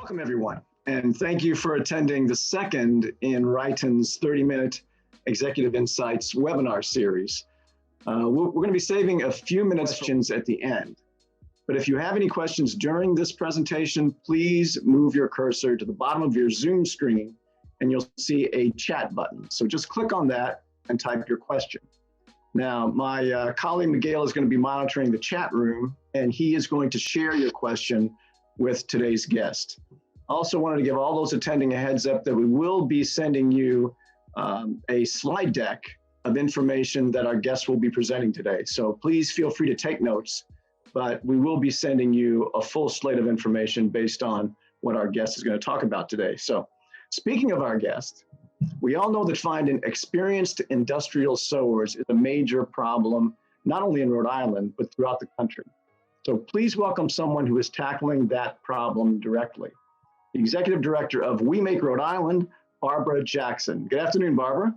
Welcome, everyone, and thank you for attending the second in RITIN's 30-minute Executive Insights webinar series. We're going to be saving a few minutes questions at the end, but if you have any questions during this presentation, please move your cursor to the bottom of your Zoom screen and you'll see a chat button. So just click on that and type your question. Now, my colleague Miguel is going to be monitoring the chat room, and he is going to share your question with today's guest. Also wanted to give all those attending a heads up that we will be sending you a slide deck of information that our guests will be presenting today. So please feel free to take notes, but we will be sending you a full slate of information based on what our guest is going to talk about today. So speaking of our guest, we all know that finding experienced industrial sewers is a major problem, not only in Rhode Island, but throughout the country. So please welcome someone who is tackling that problem directly. The Executive Director of We Make Rhode Island, Barbara Jackson. Good afternoon, Barbara.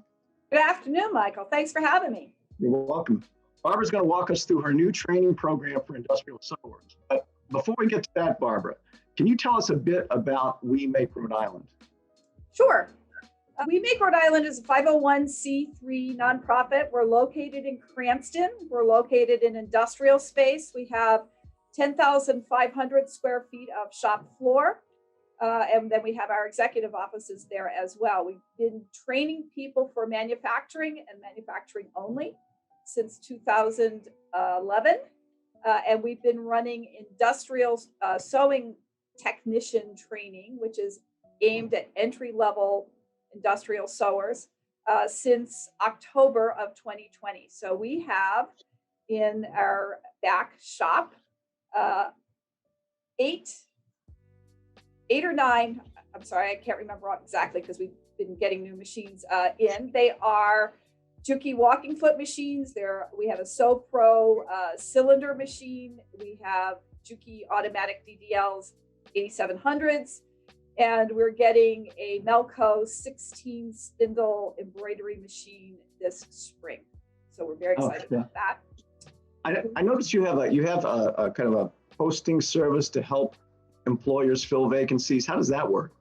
Good afternoon, Michael. Thanks for having me. You're welcome. Barbara's going to walk us through her new training program for industrial sewers. But before we get to that, Barbara, can you tell us a bit about We Make Rhode Island? Sure. We Make Rhode Island is a 501c3 nonprofit. We're located in Cranston. We're located in industrial space. We have 10,500 square feet of shop floor. And then we have our executive offices there as well. We've been training people for manufacturing and manufacturing only since 2011. And we've been running industrial sewing technician training, which is aimed at entry-level industrial sewers since October of 2020. So we have in our back shop eight or nine, I'm sorry, I can't remember exactly because we've been getting new machines in. They are Juki walking foot machines. We have a Sew Pro cylinder machine. We have Juki automatic DDLs 8700s. And we're getting a Melco 16 spindle embroidery machine this spring. So we're very excited about that. I noticed you have a kind of a posting service to help employers fill vacancies. How does that work?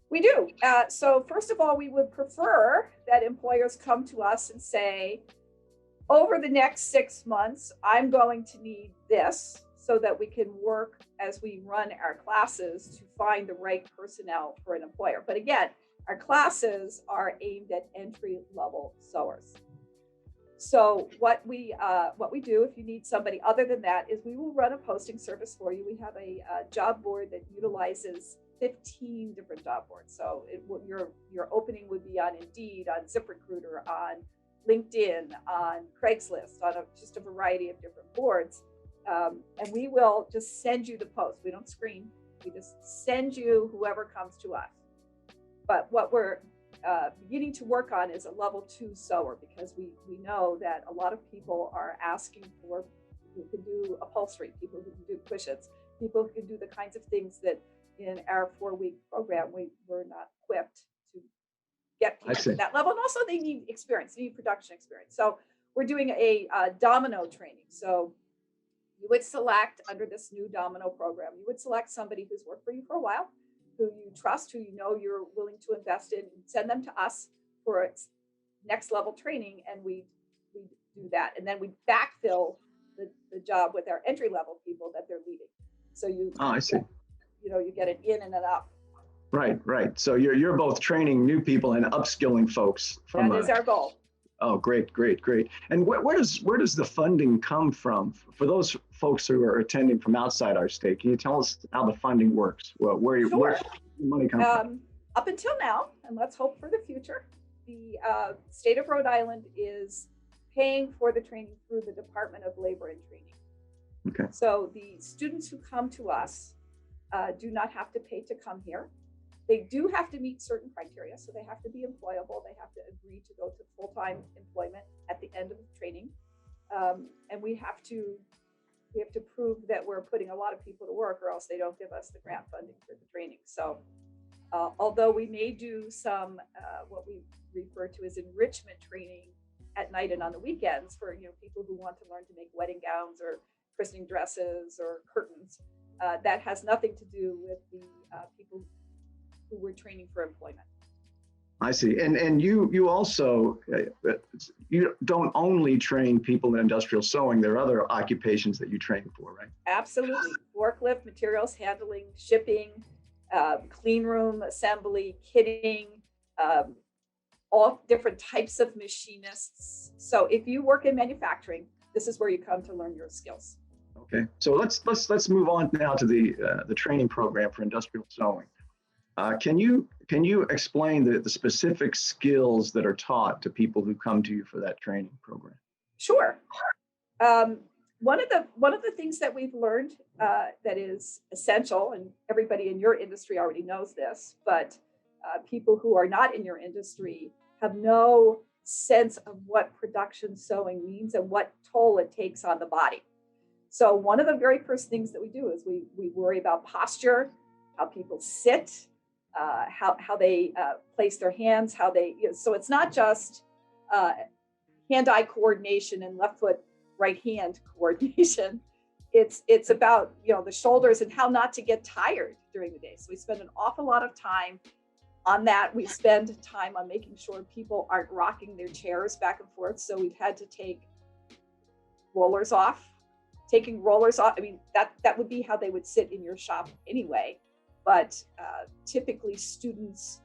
We do. So first of all, we would prefer that employers come to us and say, over the next 6 months, I'm going to need this so that we can work as we run our classes to find the right personnel for an employer. But again, our classes are aimed at entry-level sewers. So what we do, if you need somebody other than that, is we will run a posting service for you. We have a job board that utilizes 15 different job boards. So your opening would be on Indeed, on ZipRecruiter, on LinkedIn, on Craigslist, on just a variety of different boards. And we will just send you the post. We don't screen. We just send you whoever comes to us. But what we're beginning to work on is a level 2 sewer, because we know that a lot of people are asking for people who can do upholstery, people who can do cushions, people who can do the kinds of things that in our 4-week program we're not equipped to get people to that level. And also they need experience, they need production experience. So we're doing a domino training. So you would select, under this new domino program, you would select somebody who's worked for you for a while, who you trust, who you know you're willing to invest in, and send them to us for its next level training, and we do that. And then we backfill the job with our entry level people that they're leading. So I see. You get it in and it up. Right. So you're both training new people and upskilling folks. That is our goal. Oh, great. And where does the funding come from for those folks who are attending from outside our state? Can you tell us how the funding works? Well, where the money comes from? Up until now, and let's hope for the future, the state of Rhode Island is paying for the training through the Department of Labor and Training. Okay. So the students who come to us do not have to pay to come here. They do have to meet certain criteria. So they have to be employable. They have to agree to go to full-time employment at the end of the training. And we have to prove that we're putting a lot of people to work, or else they don't give us the grant funding for the training. So although we may do some what we refer to as enrichment training at night and on the weekends for people who want to learn to make wedding gowns or christening dresses or curtains, that has nothing to do with the people who we're training for employment. I see. And you also, you don't only train people in industrial sewing, there are other occupations that you train for, right? Absolutely. Forklift, materials handling, shipping, clean room assembly, kitting, all different types of machinists. So if you work in manufacturing, this is where you come to learn your skills. Okay, so let's move on now to the training program for industrial sewing. Can you explain the specific skills that are taught to people who come to you for that training program? Sure. One of the things that we've learned that is essential, and everybody in your industry already knows this, but people who are not in your industry have no sense of what production sewing means and what toll it takes on the body. So one of the very first things that we do is we worry about posture, how people sit, how they place their hands, how they, so it's not just hand-eye coordination and left foot, right hand coordination. It's about, the shoulders and how not to get tired during the day. So we spend an awful lot of time on that. We spend time on making sure people aren't rocking their chairs back and forth. So we've had to take rollers off. Taking rollers off, I mean, that would be how they would sit in your shop anyway. But typically students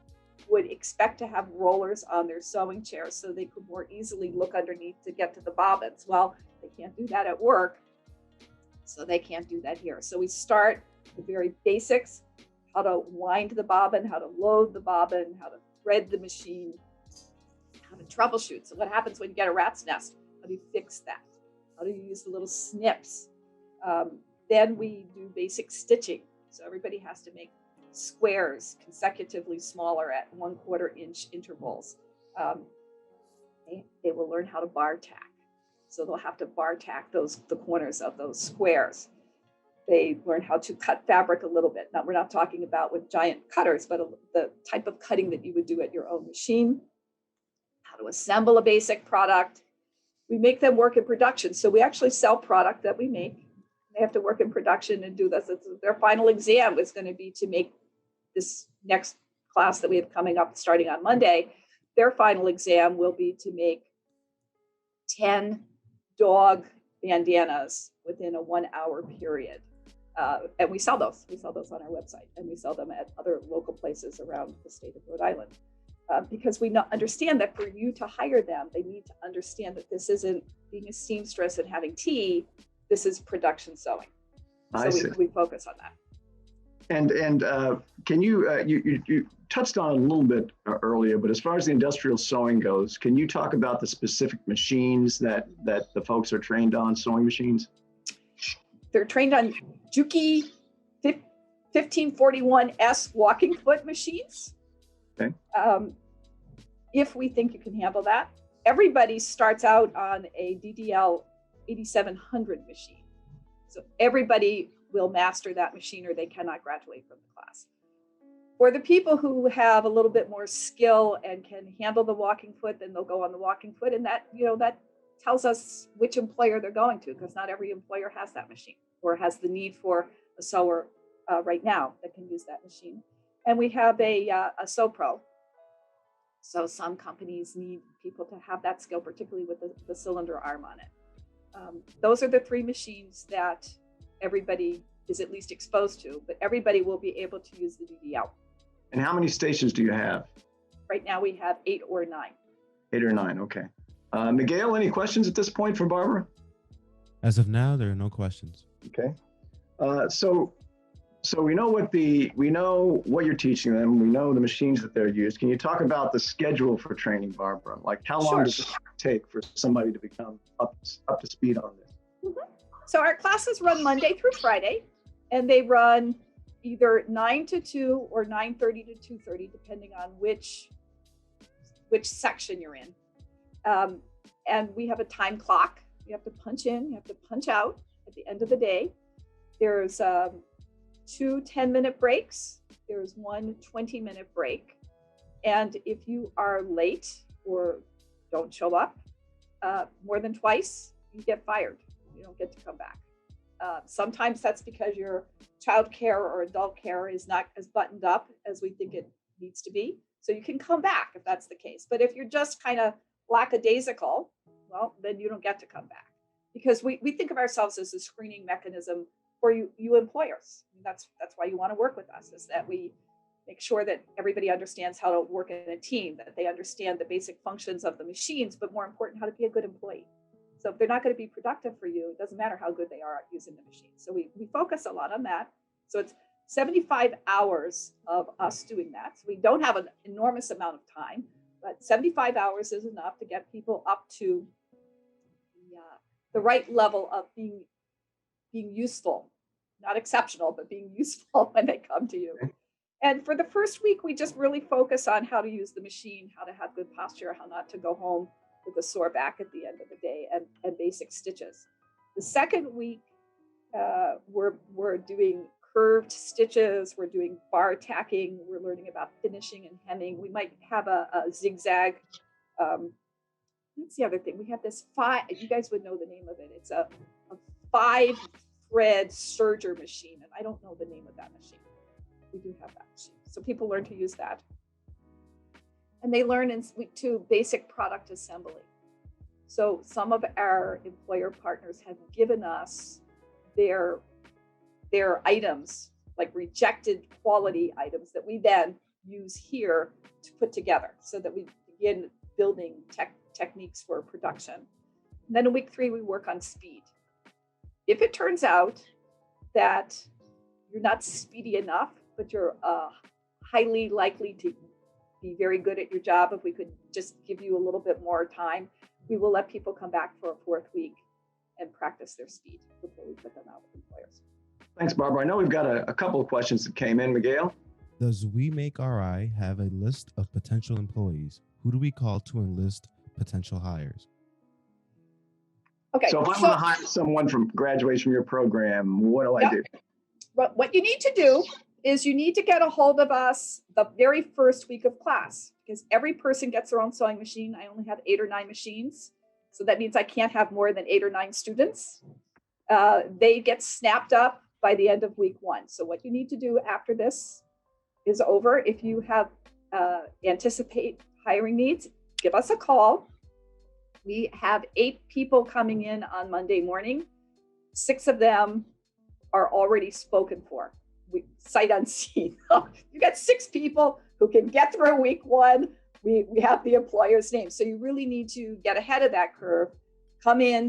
would expect to have rollers on their sewing chairs so they could more easily look underneath to get to the bobbins. Well, they can't do that at work, so they can't do that here. So we start with very basics, how to wind the bobbin, how to load the bobbin, how to thread the machine, how to troubleshoot. So what happens when you get a rat's nest? How do you fix that? How do you use the little snips? Then we do basic stitching. So everybody has to make squares consecutively smaller at 1/4 inch intervals. They will learn how to bar tack. So they'll have to bar tack the corners of those squares. They learn how to cut fabric a little bit. Now, we're not talking about with giant cutters, but the type of cutting that you would do at your own machine, how to assemble a basic product. We make them work in production. So we actually sell product that we make. They have to work in production and do this. Their final exam is going to be to make this next class that we have coming up starting on Monday. Their final exam will be to make 10 dog bandanas within a 1-hour period. And we sell those. We sell those on our website, and we sell them at other local places around the state of Rhode Island. Because we understand that for you to hire them, they need to understand that this isn't being a seamstress and having tea. This is production sewing. So we focus on that. And can you touched on it a little bit earlier, but as far as the industrial sewing goes, can you talk about the specific machines that the folks are trained on, sewing machines? They're trained on Juki 1541S walking foot machines. Okay. If we think you can handle that. Everybody starts out on a DDL 8700 machine. So everybody will master that machine or they cannot graduate from the class. For the people who have a little bit more skill and can handle the walking foot, then they'll go on the walking foot. And that, that tells us which employer they're going to, because not every employer has that machine or has the need for a sewer right now that can use that machine. And we have a Sew Pro. So some companies need people to have that skill, particularly with the cylinder arm on it. Those are the 3 machines that everybody is at least exposed to, but everybody will be able to use the DDL. And how many stations do you have? Right now we have 8 or 9. 8 or 9, okay. Miguel, any questions at this point for Barbara? As of now, there are no questions. Okay. So we know what you're teaching them. We know the machines that they're used. Can you talk about the schedule for training, Barbara? Like how long does it take for somebody to become up to speed on this? Mm-hmm. So our classes run Monday through Friday, and they run either 9 to 2 or 9:30 to 2:30, depending on which section you're in. And we have a time clock. You have to punch in, you have to punch out at the end of the day. There's 2 10-minute breaks. There's 1 20-minute break. And if you are late or don't show up more than twice, you get fired. You don't get to come back. Sometimes that's because your child care or adult care is not as buttoned up as we think it needs to be. So you can come back if that's the case. But if you're just kind of lackadaisical, well, then you don't get to come back, because we think of ourselves as a screening mechanism for you employers. That's why you want to work with us, is that we make sure that everybody understands how to work in a team, that they understand the basic functions of the machines, but more important, how to be a good employee. So if they're not going to be productive for you, it doesn't matter how good they are at using the machine. So we focus a lot on that. So it's 75 hours of us doing that. So we don't have an enormous amount of time, but 75 hours is enough to get people up to the right level of being useful, not exceptional, but being useful when they come to you. And for the first week, we just really focus on how to use the machine, how to have good posture, how not to go home with a sore back at the end of the day, and basic stitches. The second week, we're doing curved stitches, we're doing bar tacking, we're learning about finishing and hemming. We might have a zigzag. What's the other thing? We have this you guys would know the name of it. It's a 5-thread serger machine, and I don't know the name of that machine. We do have that machine. So people learn to use that. And they learn in week 2 basic product assembly. So some of our employer partners have given us their items, like rejected quality items, that we then use here to put together so that we begin building techniques for production. And then in week 3, we work on speed. If it turns out that you're not speedy enough, but you're highly likely to be very good at your job, if we could just give you a little bit more time, we will let people come back for a 4th week and practice their speed before we put them out with employers. Thanks, Barbara. I know we've got a couple of questions that came in. Miguel? Does We Make RI have a list of potential employees? Who do we call to enlist potential hires? Okay. So if I want to hire someone from graduation from your program, what do I do? What you need to do is you need to get a hold of us the very first week of class, because every person gets their own sewing machine. I only have 8 or 9 machines. So that means I can't have more than 8 or 9 students. They get snapped up by the end of week 1. So what you need to do after this is over, if you have anticipate hiring needs, give us a call. We have 8 people coming in on Monday morning. 6 of them are already spoken for. We sight unseen. You got 6 people who can get through week 1. We have the employer's name. So you really need to get ahead of that curve. Come in,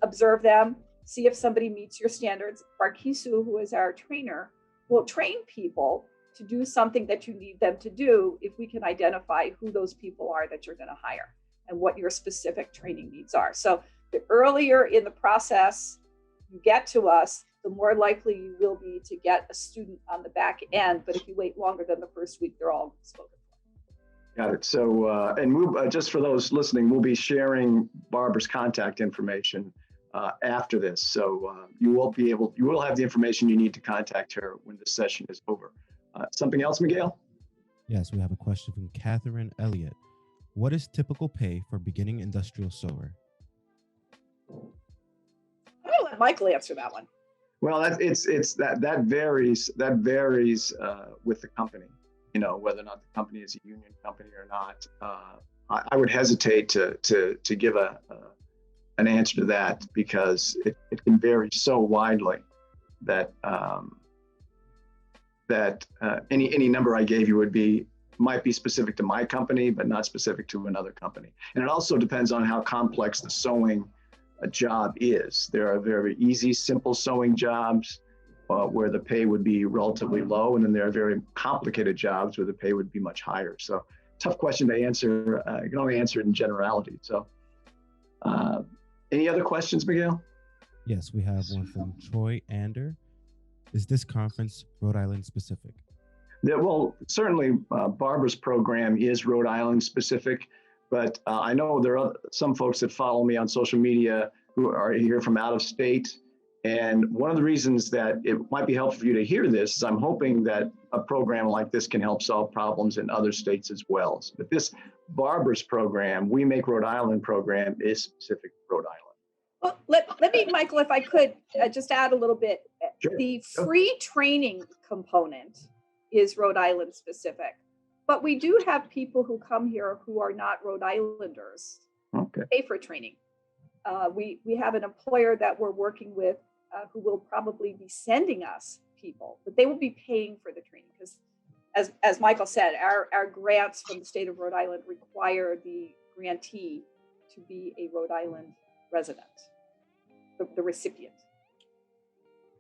observe them, see if somebody meets your standards. Barkisu, who is our trainer, will train people to do something that you need them to do if we can identify who those people are that you're going to hire and what your specific training needs are. So the earlier in the process you get to us, the more likely you will be to get a student on the back end. But if you wait longer than the first week, they're all spoken for. Got it. So, and we'll, just for those listening, we'll be sharing Barbara's contact information after this. So you will have the information you need to contact her when the session is over. Something else, Miguel? Yes, we have a question from Catherine Elliott. What is typical pay for beginning industrial sewer? I'm going to let Michael answer that one. Well, that varies with the company. You know, whether or not the company is a union company or not. I would hesitate to give an answer to that, because it can vary so widely that any number I gave you might be specific to my company, but not specific to another company. And it also depends on how complex the sewing job is. There are very easy, simple sewing jobs where the pay would be relatively low, and then there are very complicated jobs where the pay would be much higher. So, tough question to answer. You can only answer it in generality. So, any other questions, Miguel? Yes, we have one from Troy Ander. Is this conference Rhode Island specific? Yeah, well, certainly Barbara's program is Rhode Island specific, but I know there are some folks that follow me on social media who are here from out of state. And one of the reasons that it might be helpful for you to hear this is I'm hoping that a program like this can help solve problems in other states as well. But this Barbara's program, We Make Rhode Island program, is specific to Rhode Island. Well, let me, Michael, if I could just add a little bit. Sure. The free training component is Rhode Island specific, but we do have people who come here who are not Rhode Islanders pay for training. We have an employer that we're working with who will probably be sending us people, but they will be paying for the training because, as Michael said, our grants from the state of Rhode Island require the grantee to be a Rhode Island resident, the recipient.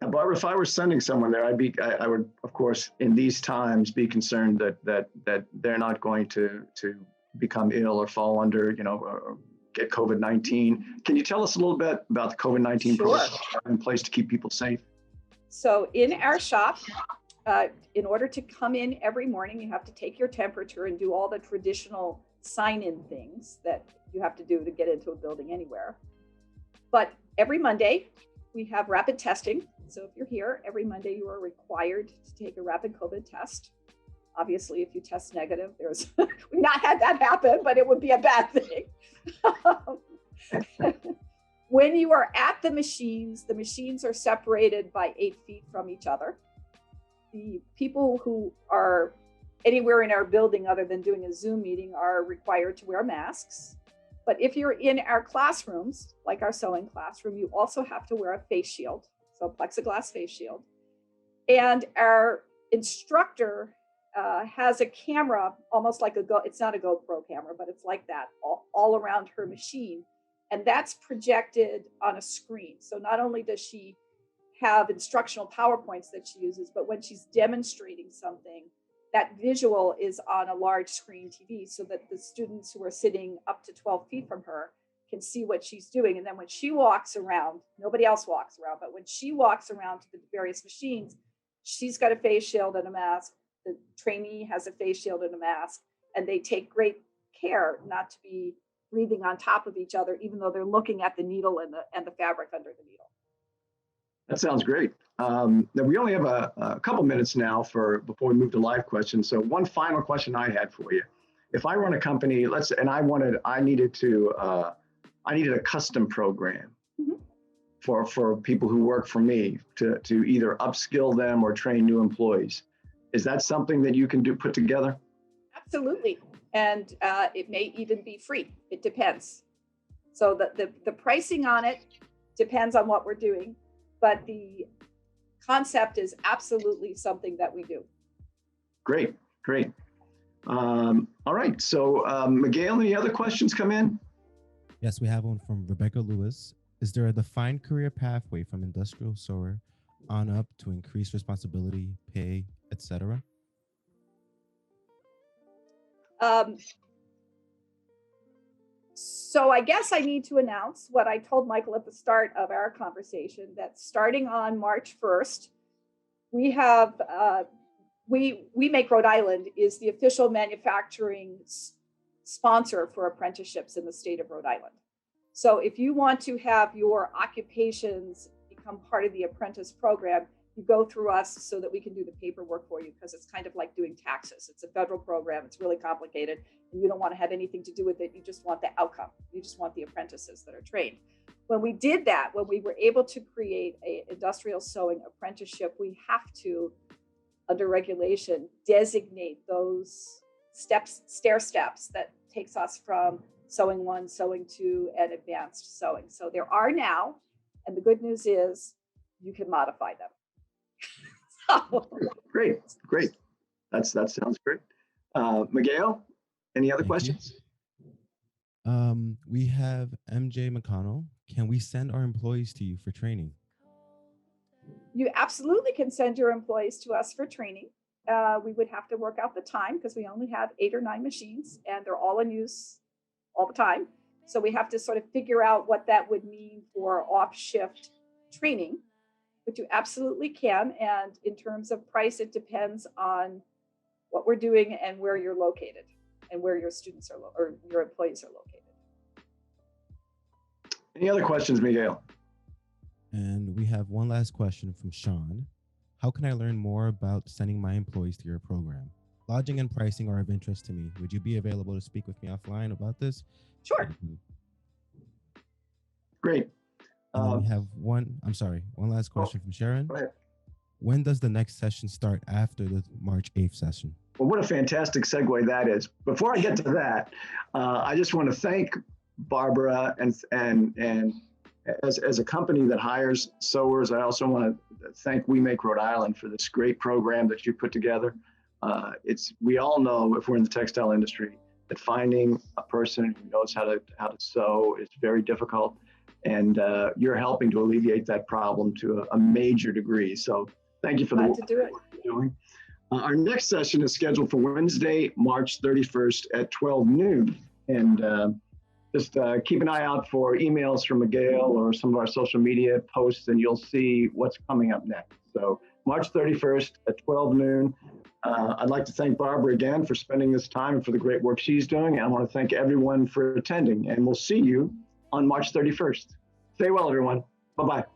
Now, Barbara, if I were sending someone there, I would, of course, in these times, be concerned that they're not going to become ill or fall under, or get COVID-19. Can you tell us a little bit about the COVID-19 program in place to keep people safe? So in our shop, in order to come in every morning, you have to take your temperature and do all the traditional sign-in things that you have to do to get into a building anywhere. But every Monday, we have rapid testing. So if you're here, every Monday you are required to take a rapid COVID test. Obviously, if you test negative, we've not had that happen, but it would be a bad thing. When you are at the machines are separated by 8 feet from each other. The people who are anywhere in our building other than doing a Zoom meeting are required to wear masks. But if you're in our classrooms, like our sewing classroom, you also have to wear a face shield, so a plexiglass face shield. And our instructor has a camera, almost like it's not a GoPro camera, but it's like that, all around her machine. And that's projected on a screen. So not only does she have instructional PowerPoints that she uses, but when she's demonstrating something, that visual is on a large screen TV so that the students who are sitting up to 12 feet from her can see what she's doing. And then when she walks around, nobody else walks around, but when she walks around to the various machines, she's got a face shield and a mask. The trainee has a face shield and a mask, and they take great care not to be breathing on top of each other, even though they're looking at the needle and the fabric under the needle. That sounds great. Now we only have a couple minutes now before we move to live questions. So one final question I had for you: if I run a company, I needed a custom program for people who work for me to either upskill them or train new employees. Is that something that you can put together? Absolutely, and it may even be free. It depends. So the pricing on it depends on what we're doing. But the concept is absolutely something that we do. Great. All right. So, Miguel, any other questions come in? Yes, we have one from Rebecca Lewis. Is there a defined career pathway from industrial sewer on up to increased responsibility, pay, etc.? So I guess I need to announce what I told Michael at the start of our conversation, that starting on March 1st, we have, we Make Rhode Island is the official manufacturing sponsor for apprenticeships in the state of Rhode Island. So if you want to have your occupations become part of the apprentice program, you go through us so that we can do the paperwork for you, because it's kind of like doing taxes. It's a federal program. It's really complicated, and you don't want to have anything to do with it. You just want the outcome. You just want the apprentices that are trained. When we did that, when we were able to create an industrial sewing apprenticeship, we have to, under regulation, designate those stair steps that takes us from sewing 1, sewing 2, and advanced sewing. So there are now, and the good news is you can modify them. Great. That sounds great. Miguel, any other questions? We have MJ McConnell. Can we send our employees to you for training? You absolutely can send your employees to us for training. We would have to work out the time because we only have 8 or 9 machines and they're all in use all the time. So we have to sort of figure out what that would mean for off-shift training. But you absolutely can. And in terms of price, it depends on what we're doing and where you're located and where your students are or your employees are located. Any other questions, Miguel? And we have one last question from Sean. How can I learn more about sending my employees to your program? Lodging and pricing are of interest to me. Would you be available to speak with me offline about this? Sure. Great. And then we have one last question from Sharon. Go ahead. When does the next session start after the March 8th session? Well, what a fantastic segue that is. Before I get to that, I just want to thank Barbara and as a company that hires sewers, I also want to thank We Make Rhode Island for this great program that you put together. We all know, if we're in the textile industry, that finding a person who knows how to sew is very difficult, and you're helping to alleviate that problem to a major degree. So thank you for the work you're doing. Our next session is scheduled for Wednesday, March 31st at 12 noon. And just keep an eye out for emails from Miguel or some of our social media posts, and you'll see what's coming up next. So March 31st at 12 noon. I'd like to thank Barbara again for spending this time and for the great work she's doing. And I want to thank everyone for attending, and we'll see you on March 31st. Stay well, everyone. Bye-bye.